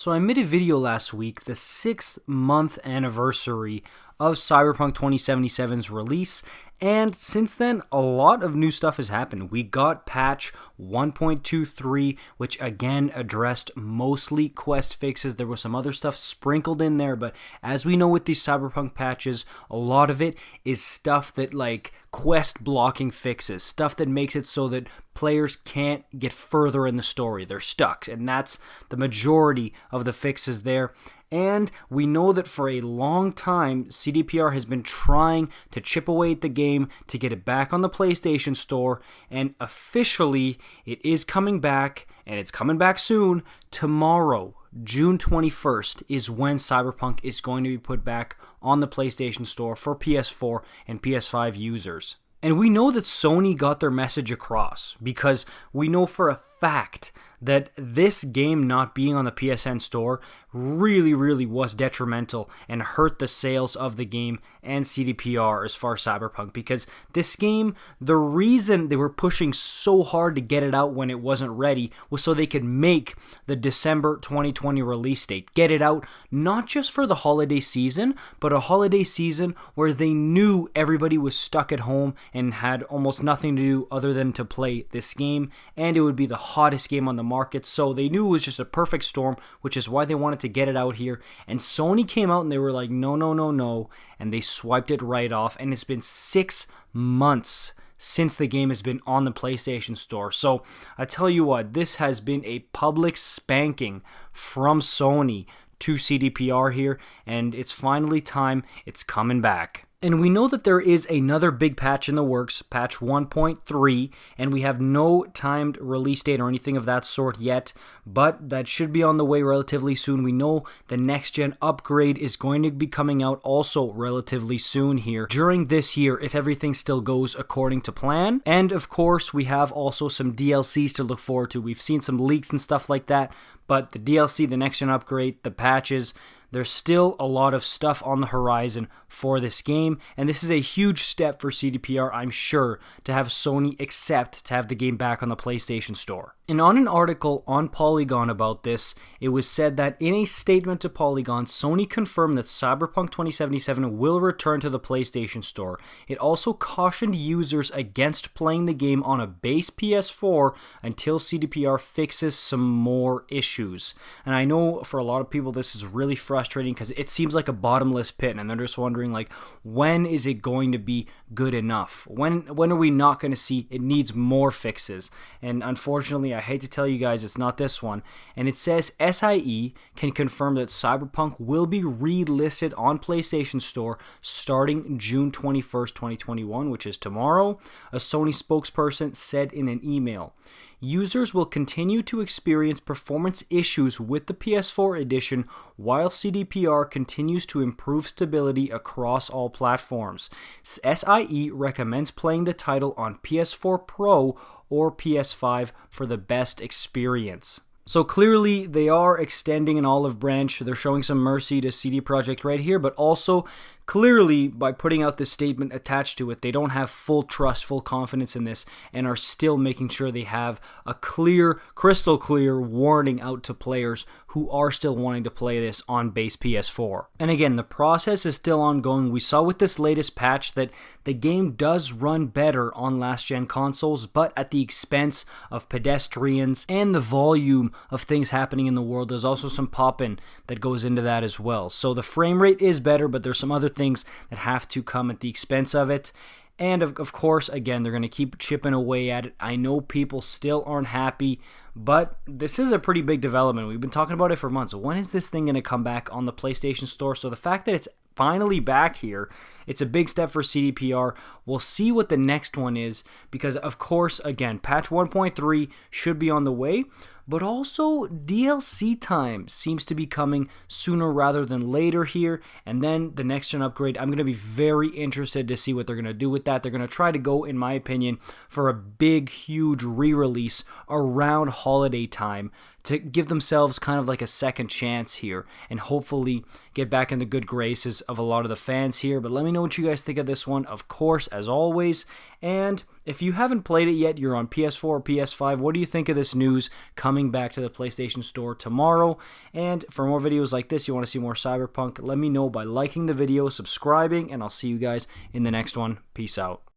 So I made a video last week, the 6-month anniversary of Cyberpunk 2077's release, and since then, a lot of new stuff has happened. We got patch 1.23, which again addressed mostly quest fixes. There was some other stuff sprinkled in there, but as we know with these Cyberpunk patches, a lot of it is stuff that like quest blocking fixes, stuff that makes it so that players can't get further in the story. They're stuck, and that's the majority of the fixes there. And we know that for a long time, CDPR has been trying to chip away at the game to get it back on the PlayStation Store, and officially it is coming back, and it's coming back soon. Tomorrow, June 21st, is when Cyberpunk is going to be put back on the PlayStation Store for PS4 and PS5 users. And we know that Sony got their message across, because we know for a fact that this game not being on the PSN Store really was detrimental and hurt the sales of the game and CDPR as far as Cyberpunk, because this game, the reason they were pushing so hard to get it out when it wasn't ready was so they could make the December 2020 release date. Get it out not just for the holiday season, but a holiday season where they knew everybody was stuck at home and had almost nothing to do other than to play this game, and it would be the hottest game on the market, so they knew it was just a perfect storm, which is why they wanted to get it out here. And Sony came out and they were like, no, and they swiped it right off, and it's been 6 months since the game has been on the PlayStation Store. So I tell you what, this has been a public spanking from Sony to CDPR here, and it's finally time. It's coming back. And we know that there is another big patch in the works, patch 1.3, and we have no timed release date or anything of that sort yet, but that should be on the way relatively soon. We know the next-gen upgrade is going to be coming out also relatively soon here during this year, if everything still goes according to plan. And of course, we have also some DLCs to look forward to. We've seen some leaks and stuff like that, but the DLC, the next-gen upgrade, the patches, there's still a lot of stuff on the horizon for this game, and this is a huge step for CDPR, I'm sure, to have Sony accept to have the game back on the PlayStation Store. And on an article on Polygon about this, it was said that in a statement to Polygon, Sony confirmed that Cyberpunk 2077 will return to the PlayStation Store. It also cautioned users against playing the game on a base PS4 until CDPR fixes some more issues. And I know for a lot of people this is really frustrating because it seems like a bottomless pit, and they're just wondering, like, when is it going to be good enough? When are we not going to see it needs more fixes? And unfortunately, I hate to tell you guys, it's not this one. And it says SIE can confirm that Cyberpunk will be relisted on PlayStation Store starting June 21st, 2021, which is tomorrow. A Sony spokesperson said in an email, users will continue to experience performance issues with the PS4 edition while CDPR continues to improve stability across all platforms. SIE recommends playing the title on PS4 Pro or PS5 for the best experience. So clearly they are extending an olive branch. They're showing some mercy to CD Projekt right here, but also clearly by putting out this statement attached to it, they don't have full trust, full confidence in this, and are still making sure they have a clear, crystal clear warning out to players who are still wanting to play this on base PS4. And again, the process is still ongoing. We saw with this latest patch that the game does run better on last-gen consoles, but at the expense of pedestrians and the volume of things happening in the world. There's also some pop-in that goes into that as well. So the frame rate is better, but there's some other things that have to come at the expense of it. And of course, again, they're going to keep chipping away at it. I know people still aren't happy, but this is a pretty big development. We've been talking about it for months. When is this thing going to come back on the PlayStation Store? So the fact that it's finally back here, it's a big step for CDPR. We'll see what the next one is, because of course, again, patch 1.3 should be on the way, but also DLC time seems to be coming sooner rather than later here. And then the next gen upgrade, I'm going to be very interested to see what they're going to do with that. They're going to try to go, in my opinion, for a big, huge re-release around holiday time to give themselves kind of like a second chance here and hopefully get back in the good graces of a lot of the fans here. But let me know what you guys think of this one, of course, as always. And if you haven't played it yet, you're on PS4 or PS5, what do you think of this news coming back to the PlayStation Store tomorrow? And for more videos like this, you want to see more Cyberpunk, let me know by liking the video, subscribing, and I'll see you guys in the next one. Peace out.